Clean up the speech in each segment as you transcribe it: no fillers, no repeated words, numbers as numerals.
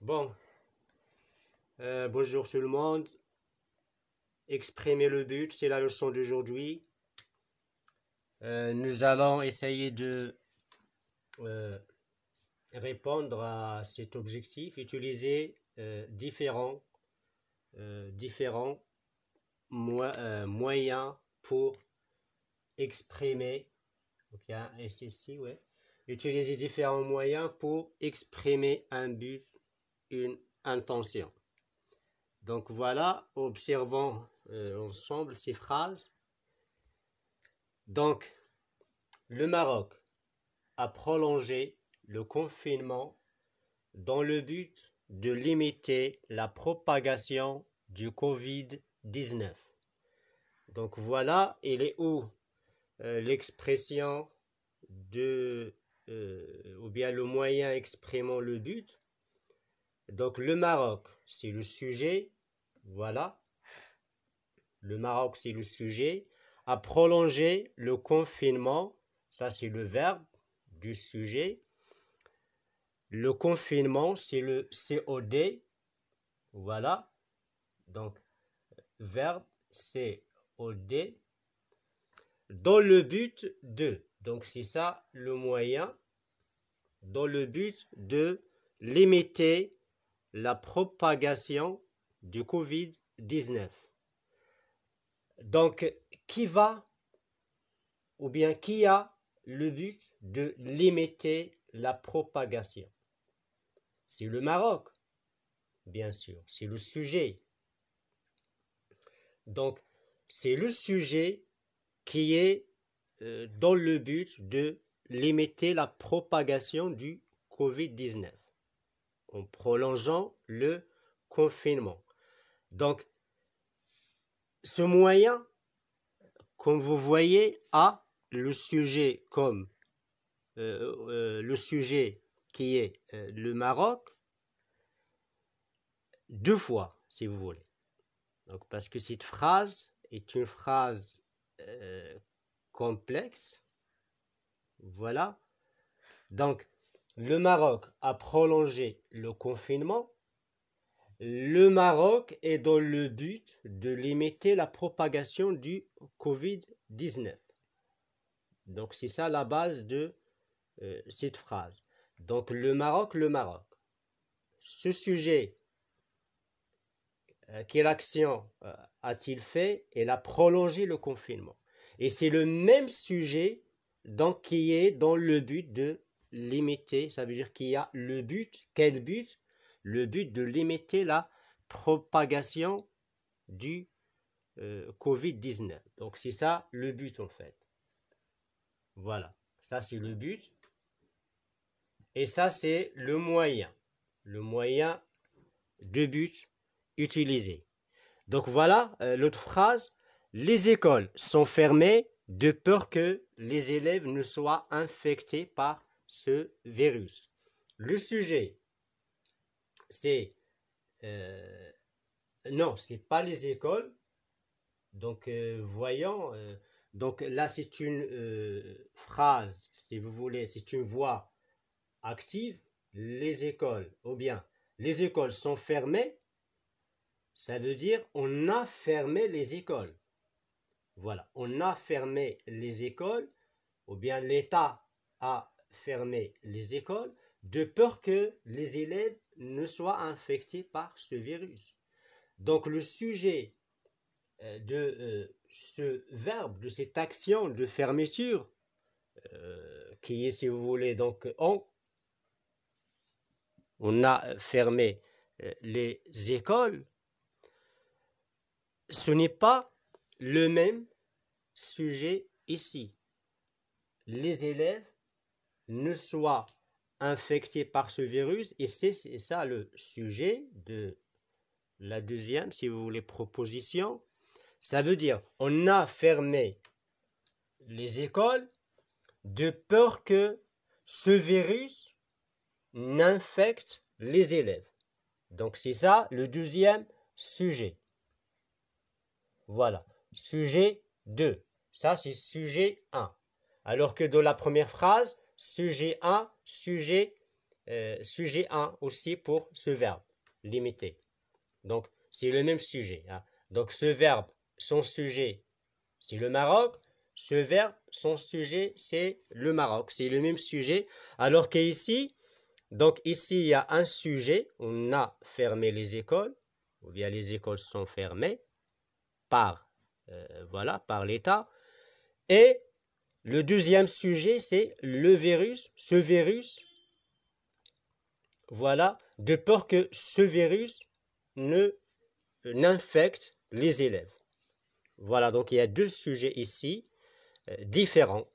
Bon, bonjour tout le monde. Exprimer le but, c'est la leçon d'aujourd'hui. Nous allons essayer de répondre à cet objectif, utiliser différents moyens pour exprimer. Bien, et ceci, ouais. Utiliser différents moyens pour exprimer un but, une intention. Donc voilà, observons ensemble ces phrases. Donc, le Maroc a prolongé le confinement dans le but de limiter la propagation du Covid-19. Donc voilà, il est où l'expression ou bien le moyen exprimant le but. Donc le Maroc, c'est le sujet, voilà. Le Maroc, c'est le sujet. A prolongé le confinement, ça c'est le verbe du sujet. Le confinement, c'est le COD, voilà. Donc, verbe COD. Dans le but de, donc c'est ça le moyen, dans le but de limiter la propagation du Covid-19. Donc, qui va ou bien qui a le but de limiter la propagation? C'est le Maroc, bien sûr, c'est le sujet. Donc, c'est le sujet qui est dans le but de limiter la propagation du Covid-19 en prolongeant le confinement. Donc, ce moyen, comme vous voyez, a le sujet comme le sujet qui est le Maroc deux fois, si vous voulez. Donc, parce que cette phrase est une phrase complexe. Voilà. Donc, le Maroc a prolongé le confinement. Le Maroc est dans le but de limiter la propagation du Covid-19. Donc, c'est ça la base de cette phrase. Donc, le Maroc. Ce sujet, quelle action a-t-il fait? Il a prolongé le confinement. Et c'est le même sujet donc, qui est dans le but de limiter, ça veut dire qu'il y a le but, quel but? Le but de limiter la propagation du Covid-19. Donc c'est ça le but en fait. Voilà, ça c'est le but. Et ça c'est le moyen de but utilisé. Donc voilà l'autre phrase. Les écoles sont fermées de peur que les élèves ne soient infectés par ce virus. Le sujet, c'est non, c'est pas les écoles. Donc voyons, donc là c'est une phrase, si vous voulez, c'est une voix active. Les écoles, ou bien les écoles sont fermées. Ça veut dire on a fermé les écoles. Voilà, on a fermé les écoles, ou bien l'État a fermé les écoles, de peur que les élèves ne soient infectés par ce virus. Donc le sujet de ce verbe, de cette action de fermeture, qui est, si vous voulez, donc on a fermé les écoles, ce n'est pas le même sujet ici. Les élèves ne soient infectés par ce virus, et c'est ça le sujet de la deuxième, si vous voulez, proposition. Ça veut dire on a fermé les écoles de peur que ce virus n'infecte les élèves. Donc c'est ça le deuxième sujet. Voilà, sujet 2. Ça c'est sujet 1. Alors que dans la première phrase, sujet 1, sujet sujet 1 aussi pour ce verbe, limiter. Donc, c'est le même sujet. Hein. Donc, ce verbe, son sujet, c'est le Maroc. Ce verbe, son sujet, c'est le Maroc. C'est le même sujet. Alors qu'ici, donc ici, il y a un sujet. On a fermé les écoles. Ou bien les écoles sont fermées par, voilà, par l'État. Et le deuxième sujet, c'est le virus. Ce virus, voilà, de peur que ce virus n'infecte les élèves. Voilà, donc il y a deux sujets ici, différents.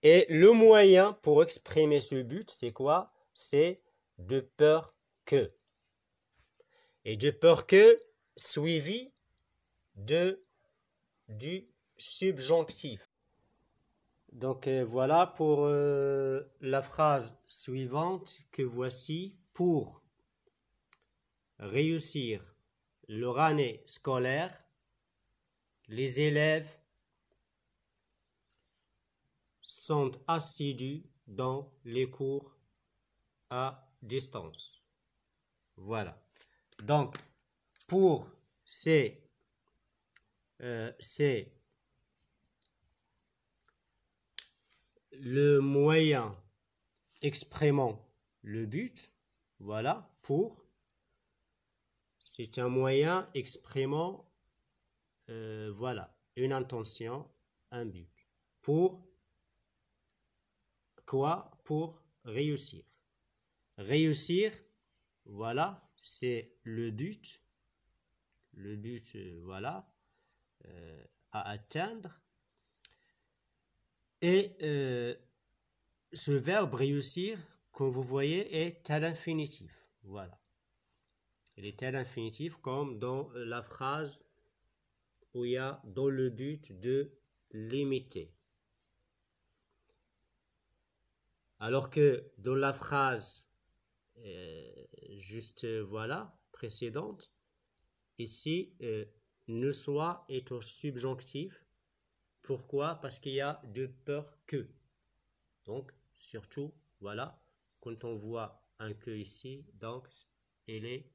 Et le moyen pour exprimer ce but, c'est quoi? C'est de peur que. Et de peur que, suivi du subjonctif. Donc voilà pour la phrase suivante que voici. Pour réussir leur année scolaire, les élèves sont assidus dans les cours à distance. Voilà. Donc, pour c'est le moyen exprimant le but. Voilà. Pour, c'est un moyen exprimant voilà, une intention, un but. Pour quoi? Pour réussir. Réussir, voilà, c'est le but. Le but, voilà, à atteindre. Et ce verbe réussir, comme vous voyez, est à l'infinitif. Voilà. Il est à l'infinitif comme dans la phrase où il y a dans le but de limiter. Alors que dans la phrase juste voilà précédente, ici ne soit est au subjonctif. Pourquoi? Parce qu'il y a de peur que. Donc surtout voilà quand on voit un que ici, donc elle est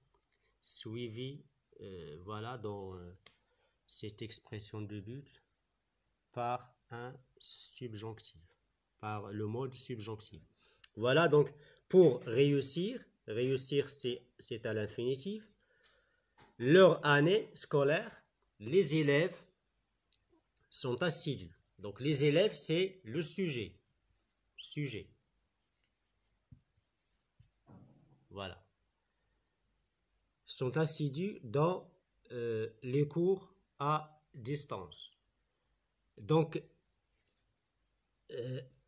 suivie voilà dans cette expression de but par un subjonctif, par le mode subjonctif. Voilà, donc pour réussir, réussir c'est à l'infinitif, leur année scolaire, les élèves sont assidus. Donc les élèves, c'est le sujet. Sujet. Voilà. Sont assidus dans les cours à distance. Donc,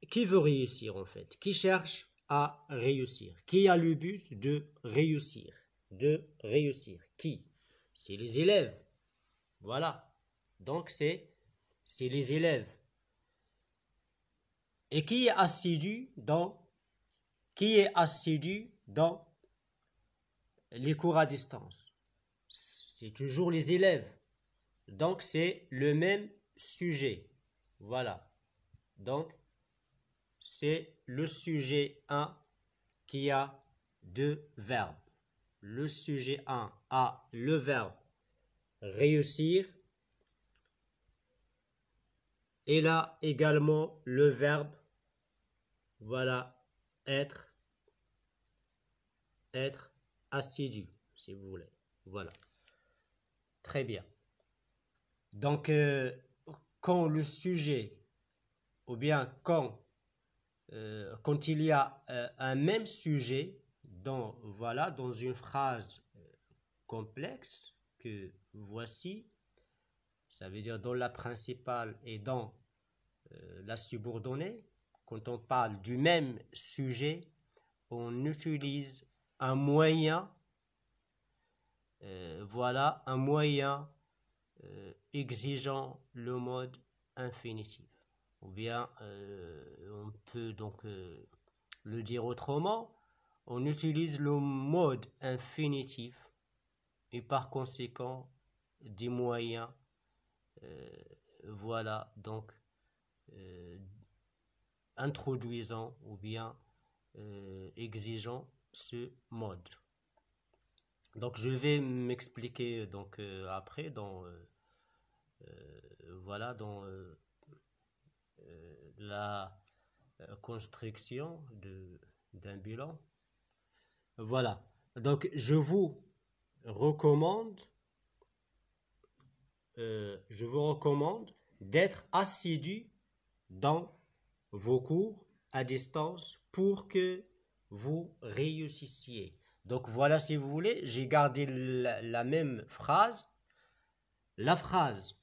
qui veut réussir en fait? Qui cherche à réussir? Qui a le but de réussir? De réussir. Qui? C'est les élèves. Voilà. Donc, c'est les élèves. Et qui est assidu dans les cours à distance? C'est toujours les élèves. Donc, c'est le même sujet. Voilà. Donc, c'est le sujet 1 qui a deux verbes. Le sujet 1 a le verbe réussir. Et là également le verbe, voilà, être assidu, si vous voulez. Voilà. Très bien. Donc, quand le sujet, ou bien quand il y a un même sujet dans, voilà, dans une phrase complexe que voici, ça veut dire dans la principale et dans la subordonnée, quand on parle du même sujet, on utilise un moyen, voilà, un moyen exigeant le mode infinitif. Ou bien, on peut donc le dire autrement, on utilise le mode infinitif et par conséquent des moyens, voilà, donc introduisant ou bien exigeant ce mode. Donc je vais m'expliquer donc après dans voilà dans la construction d'un bilan. Voilà. Donc je vous recommande d'être assidu dans vos cours à distance pour que vous réussissiez. Donc voilà, si vous voulez, j'ai gardé la même phrase. La phrase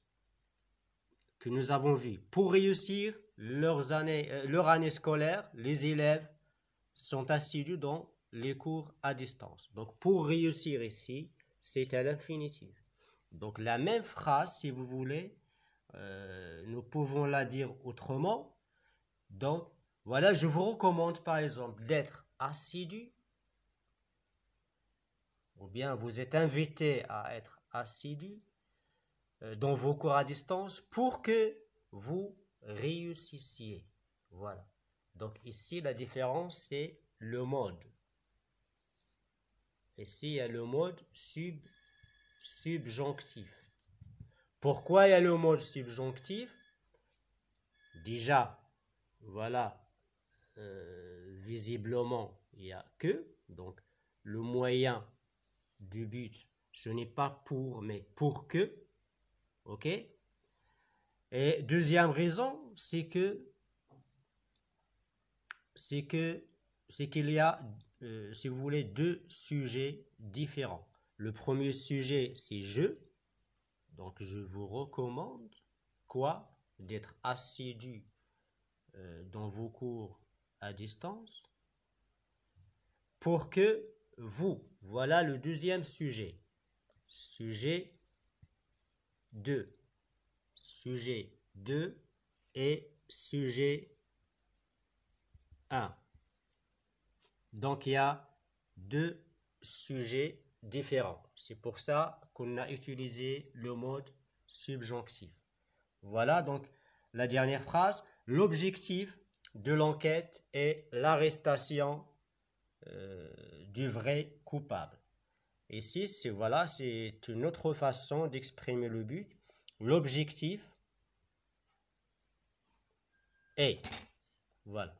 que nous avons vue. Pour réussir leur année scolaire, les élèves sont assidus dans les cours à distance. Donc pour réussir ici, c'est à l'infinitif. Donc la même phrase, si vous voulez, nous pouvons la dire autrement. Donc voilà, je vous recommande par exemple d'être assidu, ou bien vous êtes invité à être assidu dans vos cours à distance pour que vous réussissiez. Voilà. Donc ici, la différence, c'est le mode. Ici, il y a le mode subjonctif. Pourquoi il y a le mode subjonctif? Déjà, voilà, visiblement, il n'y a que, donc le moyen du but, ce n'est pas pour, mais pour que, ok? Et deuxième raison, c'est qu'il y a, si vous voulez, deux sujets différents. Le premier sujet, c'est je. Donc, je vous recommande quoi? D'être assidu dans vos cours à distance pour que vous, voilà le deuxième sujet. Sujet 2. Sujet 2 et sujet 1. Donc, il y a deux sujets différents. C'est pour ça qu'on a utilisé le mode subjonctif. Voilà, donc, la dernière phrase. L'objectif de l'enquête est l'arrestation du vrai coupable. Ici, voilà, c'est une autre façon d'exprimer le but. L'objectif est, voilà.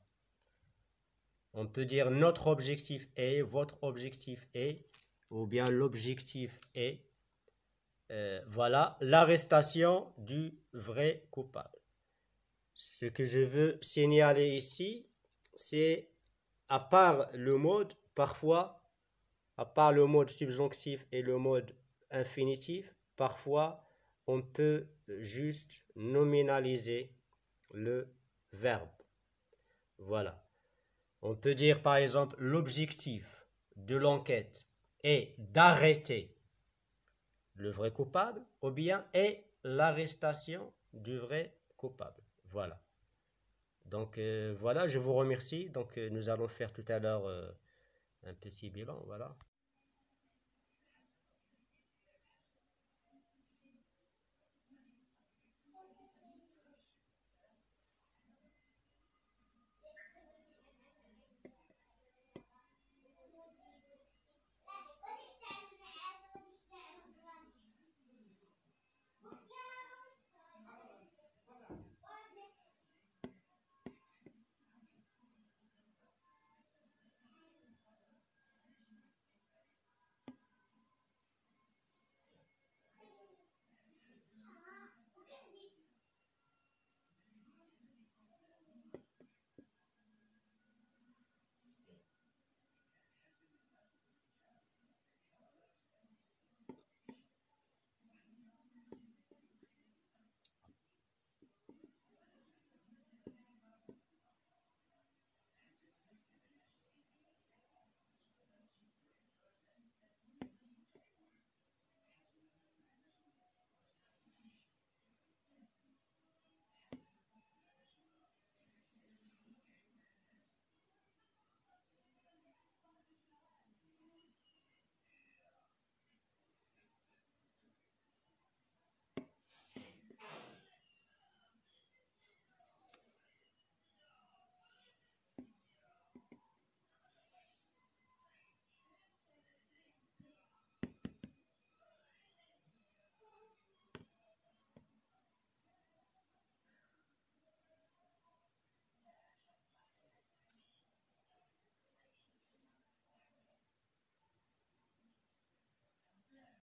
On peut dire notre objectif est, votre objectif est, ou bien l'objectif est, voilà, l'arrestation du vrai coupable. Ce que je veux signaler ici, c'est à part le mode, parfois, à part le mode subjonctif et le mode infinitif, parfois, on peut juste nominaliser le verbe. Voilà. On peut dire par exemple l'objectif de l'enquête est d'arrêter le vrai coupable ou bien est l'arrestation du vrai coupable. Voilà. Donc voilà, je vous remercie. Donc nous allons faire tout à l'heure un petit bilan. Voilà.